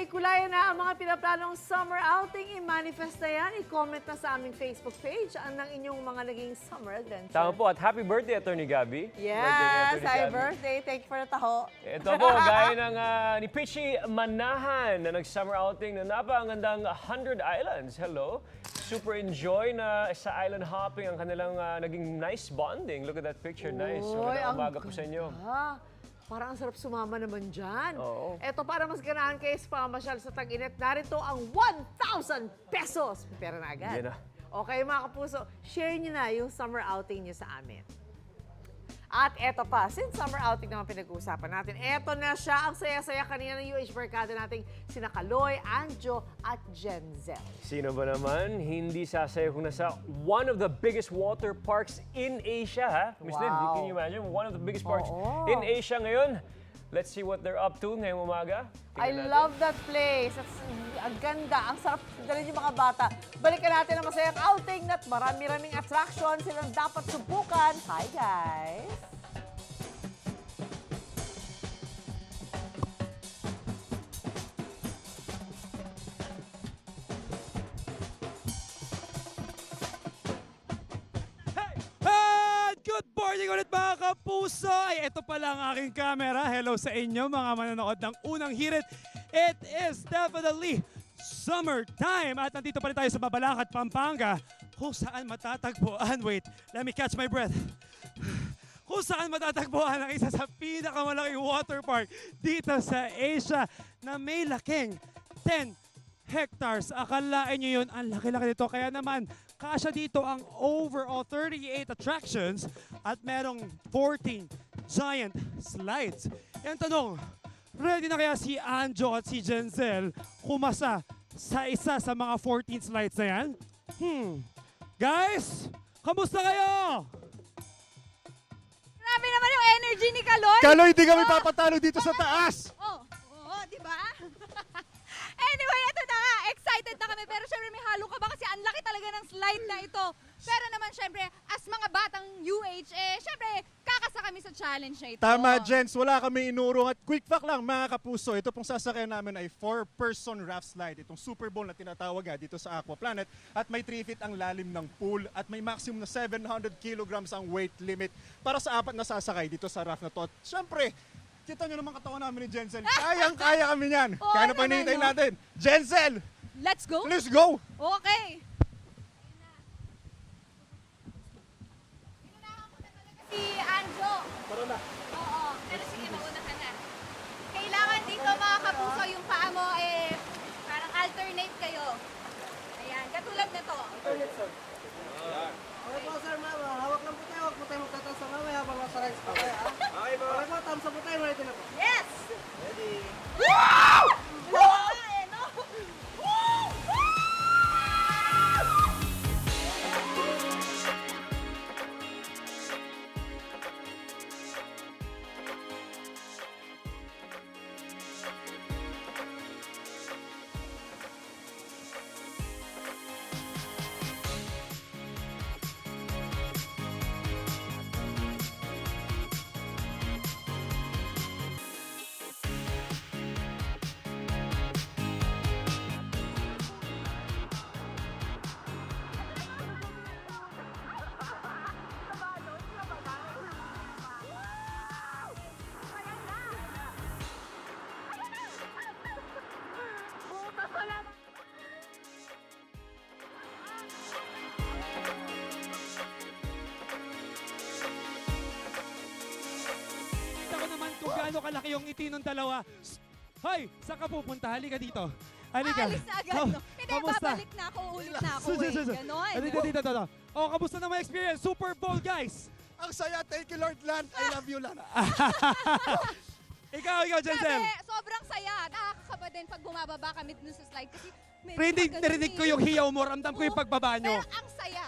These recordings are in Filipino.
Kulay na ang mga pinaplanong summer outing. I-manifest na yan. I-comment na sa aming Facebook page ang ng inyong mga naging summer adventure. Tama po at happy birthday, Attorney Gabby. Yes, happy birthday. Thank you for the taho. Ito po, gaya ng ni Pichi Manahan na nag-summer outing na napakagandang 100 Islands. Hello. Super enjoy na sa island hopping ang kanilang naging nice bonding. Look at that picture. Nice. Magandang umaga po sa inyo. Parang ang sarap sumama naman dyan. Oo. Eto, para mas ganahan kayo sa pamasyal sa tag-init, narito ang 1,000 pesos. May pera na agad. Yan na. Okay, mga kapuso, share nyo na yung summer outing nyo sa amin. At eto pa, since summer outing naman pinag-uusapan natin, eto na siya, ang saya-saya kanina ng UH Barkada nating sina Kaloy, Anjo, at Jenzel. Sino ba naman hindi sasaya kung nasa one of the biggest water parks in Asia, ha? Miss Lynn, Wow. can you imagine? One of the biggest parks Oo. in Asia ngayon. Let's see what they're up to ngayong umaga. I Tingnan natin. love that place. Ang ganda. Ang sarap dalhin yung mga bata. Balikan natin ang masayang outing at marami-raming attraction silang dapat subukan. Hi, guys! And good morning ulit mga kapuso! Ay, ito pala ang aking camera. Hello sa inyo mga manonood ng unang hirit. It is definitely summertime at nandito pa rin tayo sa Mabalacat, Pampanga kung saan matatagpuan, wait, let me catch my breath. Kung saan matatagpuan ang isa sa pinakamalaking water park dito sa Asia na may laking 10 hectares. Akalain nyo yun, ang laki-laki nito. Kaya naman, kasya dito ang overall 38 attractions at merong 14 giant slides. Yan tanong, ready na kaya si Anjo at si Jenzel kumasa sa isa sa mga 14 slides na yan? Guys, kamusta kayo? Grabe naman yung energy ni Kaloy. Kaloy, di kami papatalo dito sa taas! Oo, di ba? Anyway, ito na nga. Excited na kami. Pero syempre may halo ka ba? Kasi ang laki talaga ng slide na ito. Pero naman syempre, as mga batang UH, syempre, kakasa kami sa challenge na ito. Tama, Jens. Wala kami inurong. At quick fact lang, mga kapuso, ito pong sasakyan namin ay 4-person raft slide. Itong Super Bowl na tinatawag dito sa Aqua Planet. At may 3 feet ang lalim ng pool. At may maximum na 700 kilograms ang weight limit para sa 4 na sasakay dito sa raft na to. At syempre, kita nyo naman katawan namin ni Jensen. Kayang-kaya kami yan. Oo Kaya na pa naman, hinihintay no? natin. Jensen, Let's go. let's go! Okay. Si Anjo. Tara na. Oo. Pero sige, mauna ka na. Kailangan dito mga kapuso yung paa mo parang alternate kayo. Ayan, katulad na to. Okay po sir, ma'am. Hawak lang po tayo. Huwag po tayo magtataas sa mamaya habang nasa rides pa tayo. Okay po. Okay po, thumbs up po tayo. Ready na po. Yes! Ready. Woo! No? Kita ko naman kung gaano kalaki yung ngiti ng dalawa. Hoy, saan ka pupunta? Halika dito. Halika. Aalis na agad, no? Hindi, Kamusta? babalik na ako, ulit na ako Ganon. Halika dito, Toto. Oh, kamusta naman experience? Super Bowl, guys! Ang saya. Thank you, Lord Land. I love you, Land. Ikaw, Jensen. Grabe, sobrang saya. Nakakakaba din pag bumababa kami dun sa slide kasi medyo Narinig, magaling narinig ko yung hiyaw mo. Ramdam ko yung Oo, pagbaba nyo. Pero ang saya.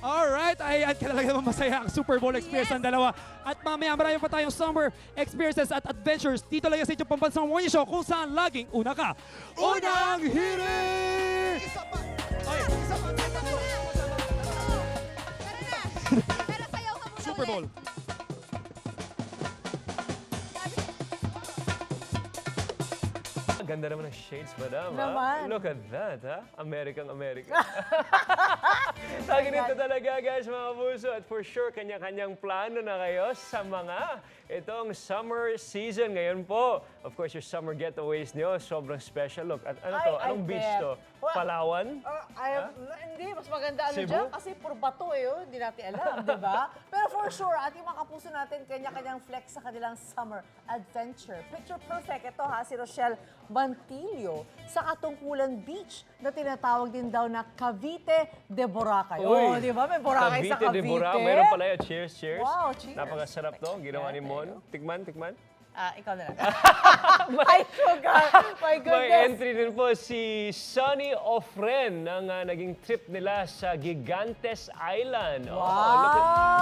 Alright, ayan ka talaga naman masaya ang Super Bowl experience ng dalawa. At mamaya marami pa tayong summer experiences at adventures dito lang sa inyong pambansang morning show kung saan laging una ka. Unang hirit! Isa pa. Tara na. Pero sayaw ka muna Super Bowl. ulit. Ganda naman ng shades, madam. Naman. Look at that, ha? American. Taginito talaga, guys, mga puso. At for sure, kanya-kanyang plano na kayo sa mga itong summer season. Ngayon po, of course, your summer getaways nyo, sobrang special. Look, at ano to? Ay, Anong I beach bet. to? Well, Palawan? Hindi, mas maganda ano Cebu? dyan kasi puro bato hindi natin alam, di ba? Pero for sure, ating mga kapuso natin, kanya-kanyang flex sa kanilang summer adventure. Picture perfect. Ito ha, si Rochelle Bantillo sa Katungkulan Beach na tinatawag din daw na Cavite de Boracay. Oh, di ba? May Boracay sa Cavite. de Boracay. Meron pala yan. Cheers. Wow, cheers. Napakasarap to. Ginawa ni Mon. Tikman. Ikaw na lang. Ay, sugar! My May goodness! entry din po si Sunny Ofren ng naging trip nila sa Gigantes Island. Oh,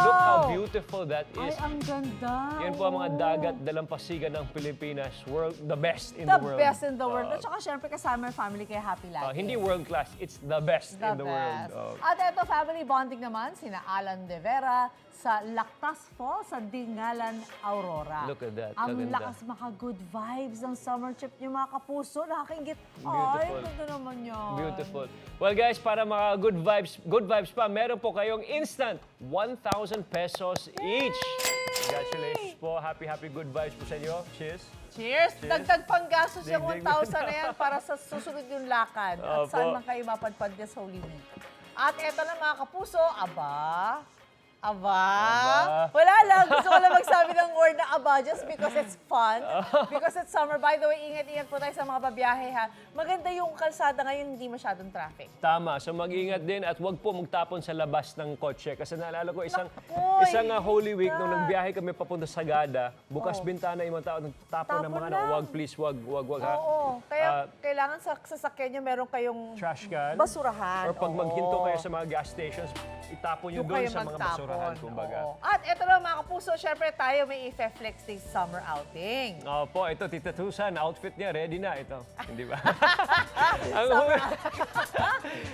look how beautiful that Ay, is. ang ganda. Yan po ang mga dagat dalampasigan ng Pilipinas. The best in The the world. best in the world. At saka syempre kasama yung family kaya happy lagi. Hindi world class, it's the best The in the world. best. At ito, family bonding naman, sina Alan De Vera sa Lactas Falls sa Dingalan, Aurora. Look at that, Ang kaganda. lakas maka-good vibes ng summer trip niyo, mga kapuso. Nakakaingit. Ay, Beautiful. ganda naman yan. Beautiful. Well guys, para mga good vibes pa, meron po kayong instant 1,000 pesos each. Congratulations po. Happy good vibes po sa inyo. Cheers. Cheers! Dagdag pang gastos yung Ding, ding. 1,000 na yan para sa susunod yung lakad. At Opo. saan man kayo mapadpad this Holy Week. At eto na mga kapuso, aba. Wala lang. Gusto ko lang magsabi ng word na aba just because it's fun. Because it's summer. By the way, ingat-ingat po tayo sa mga babiyahe ha. Maganda yung kalsada ngayon, hindi masyadong traffic. Tama. So mag-ingat din at wag po magtapon sa labas ng kotse. Kasi naalala ko isang Holy Week nung nagbiyahe kami papunta sa Sagada, bukas bintana yung mga tao nagtapon ng mga Tapon lang. wag please, wag ha. Oo. Kaya kailangan sa sasakyan nyo meron kayong Trash can. basurahan. Or pag Oo. maghinto kayo sa mga gas stations, itapon nyo Doon doon kayo sa mga basurahan, kumbaga. Oo. At ito na mga kapuso, syempre tayo may i-flex day summer outing. Opo, ito, Tita Tusan, outfit niya, ready na ito. Hindi ba?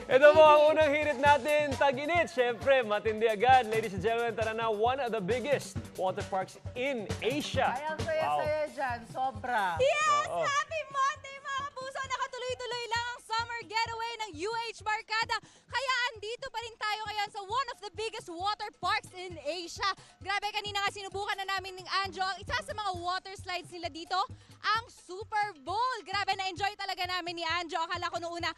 Ito po ang unang hirit natin, Tag-Init. Syempre, matindi agad. Ladies and gentlemen, tara na, one of the biggest water parks in Asia. Ay, ang saya-saya dyan. Sobra. Yes! Oo. Happy Monday mga kapuso! Nakatuloy-tuloy lang ang summer getaway ng UH Barkada. Kaya andito pa rin tayo ngayon sa one of the biggest water parks in Asia. Grabe, kanina nga sinubukan na namin ng Anjo ang isa sa mga water slides nila dito, ang Super Bowl. Grabe, na-enjoy talaga namin ni Anjo. Akala ko noong una,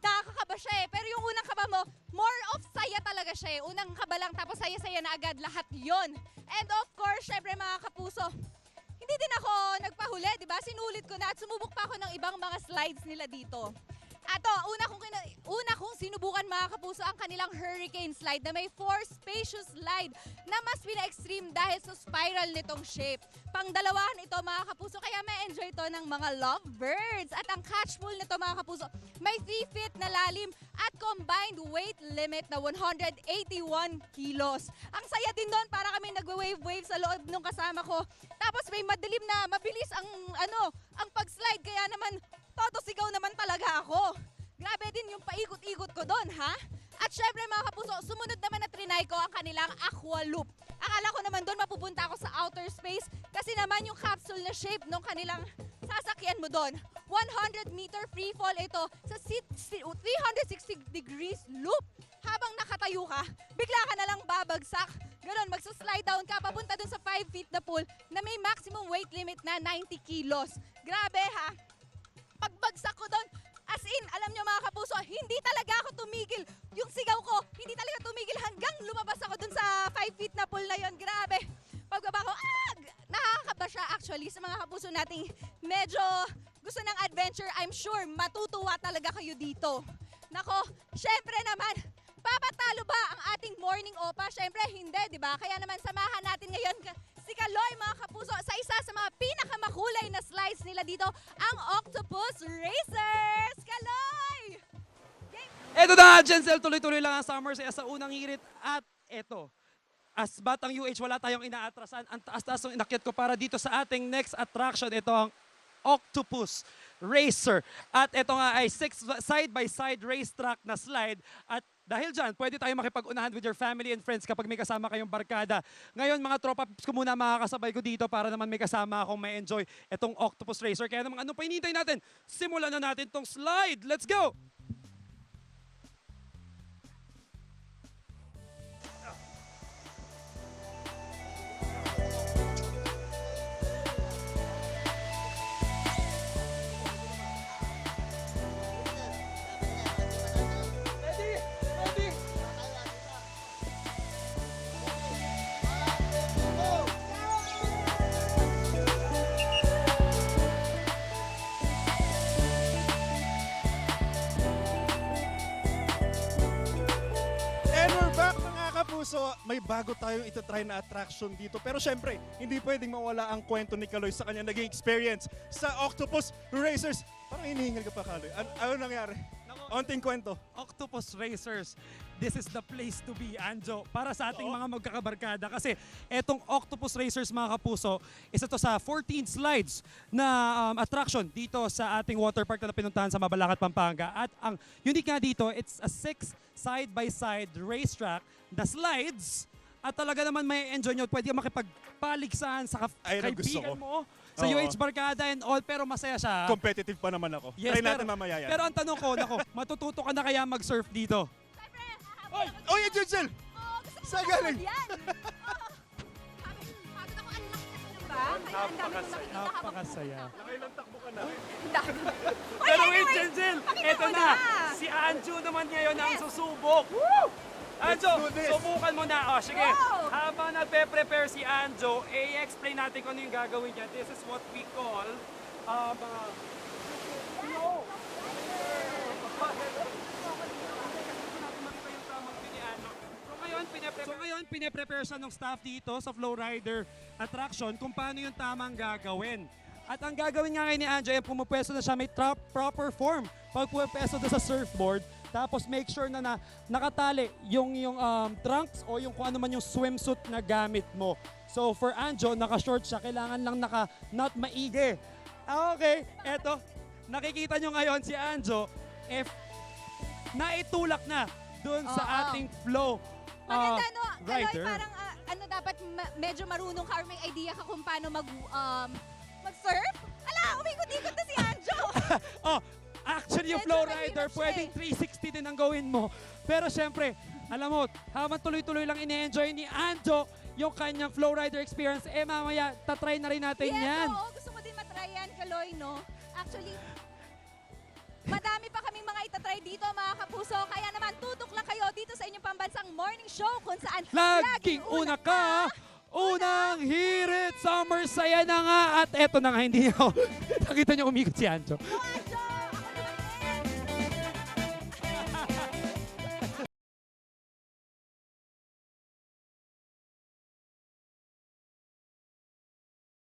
nakakakaba siya pero yung unang kaba mo, more of saya talaga siya Unang kaba lang, tapos saya-saya na agad lahat yon. And of course, syempre mga kapuso, hindi din ako nagpahuli, di ba? Sinulit ko na at sumubok pa ako ng ibang mga slides nila dito. Ato, una kong sinubukan mga kapuso ang kanilang hurricane slide na may 4 spacious slide na mas pina-extreme dahil sa spiral nitong shape. Pangdalawahan ito mga kapuso, kaya may enjoy ito ng mga lovebirds. At ang catch pool nito mga kapuso, may 3 feet na lalim at combined weight limit na 181 kilos. Ang saya din doon, para kami nagwa-wave-wave sa loob nung kasama ko. Tapos may madilim na mabilis ang pag-slide, kaya naman todo sigaw naman talaga ako. Grabe din yung paikot-ikot ko doon, ha? At syempre mga kapuso, sumunod naman na trinay ko ang kanilang aqua loop. Akala ko naman doon mapupunta ako sa outer space kasi naman yung capsule na shape ng kanilang sasakyan mo doon. 100-meter free fall ito sa 360 degrees loop. Habang nakatayo ka, bigla ka na lang babagsak. Ganon, magsaslide down ka papunta doon sa 5 feet na pool na may maximum weight limit na 90 kilos. Grabe ha? Pagbagsak ko doon, as in, alam nyo mga kapuso, hindi talaga ako tumigil. Yung sigaw ko, hindi talaga tumigil hanggang lumabas ako doon sa 5 feet na pool na yon. Grabe. Pagbaba ko, nakakaba siya actually sa mga kapuso nating medyo gusto ng adventure. I'm sure matutuwa talaga kayo dito. Nako, syempre naman, papatalo ba ang ating morning opa? Syempre hindi, di ba? Kaya naman samahan natin ngayon si Kaloy mga kapuso sa isa sa mga pinakamakulay na slides nila dito, ang Octopus Racers! Kaloy! Eto na, Jensel, tuloy-tuloy lang ang summer sa unang hirit. At eto, as batang UH, wala tayong inaatrasan. Ang taas-taas ng inakyat ko para dito sa ating next attraction. Ito ang Octopus Racer. At ito nga ay 6 side-by-side racetrack na slide. At Dahil dyan, pwede tayo makipag-unahan with your family and friends kapag may kasama kayong barkada. Ngayon, mga tropa pips ko muna makakasabay ko dito para naman may kasama akong may enjoy itong Octopus Racer. Kaya naman, ano pa hinihintay natin? Simulan na natin tong slide. Let's go! Ready? Ready? And we're back mga kapuso. May bago tayong itatry na attraction dito. Pero syempre, hindi pwedeng mawala ang kwento ni Kaloy sa kanyang naging experience sa Octopus Racers. Parang hinihingal ka pa, Kaloy. Ano nangyari? Onting kwento. Octopus Racers, this is the place to be, Anjo, para sa ating mga magkakabarkada. Kasi etong Octopus Racers, mga kapuso, isa to sa 14 slides na attraction dito sa ating water park na pinuntahan sa Mabalacat, Pampanga. At ang unique nga dito, it's a 6 side-by-side racetrack na slides. At talaga naman may enjoy nyo. Pwede ka makipagpaligsahan sa Ayun ang gusto kaibigan ko. mo, sa Oo. UH Barkada and all, pero masaya siya. Competitive pa naman ako. Yes, Try natin pero- mamaya yan. Pero ang tanong ko, nako, matututo ka na kaya mag-surf dito? Siyempre, Oy! Oy, Edsel! Oo, gusto ko Saan manood galing? yan. Oo. Pagod ako, ang laki kasi ng ba? Kaya ang dami kong nakikita habang Napakasaya. Nakailang takbo ka na. Pero Uy, wait, anyway, Jenjel, pakita eto mo na. na. Si Anju naman ngayon ang Yes. susubok. Anjo, do this. subukan mo na. O, sige. Go. Habang nagpe-prepare si Anjo, i-explain natin kung ano yung gagawin niya. This is what we call flow. So ngayon, pine-prepare siya ng staff dito sa Flow Rider attraction kung paano yung tamang gagawin. At ang gagawin nga ngayon ni Anjo, ay pumupwesto na siya may proper form. Pag pumupwesto doon sa surfboard, tapos make sure na, nakatali yung trunks o yung kung ano man yung swimsuit na gamit mo. So for Anjo, naka-short siya, kailangan lang not maigi. Okay, eto, nakikita nyo ngayon si Anjo, if naitulak na doon sa Oo. ating flow Maganda, no? Kaloy, rider. parang ano dapat medyo marunong ka or may idea ka kung paano mag-surf? Ala, umikot-ikot na si Anjo. Oh, actually yung Medyo flow mahirap rider, siya pwedeng 360 din ang gawin mo. Pero syempre, alam mo, habang tuloy-tuloy lang ini-enjoy ni Anjo yung kanyang flow rider experience, mamaya, tatry na rin natin yan. Oo, gusto ko din matry yan, Kaloy, no? Actually, madami pa kaming mga itatry dito, mga kapuso. Kaya naman, tutok lang kayo dito sa inyong pambansang morning show kung saan Laging una ka, unang hirit, summer saya na nga. At eto na nga, hindi niyo, nakita niyo umikot si Anjo.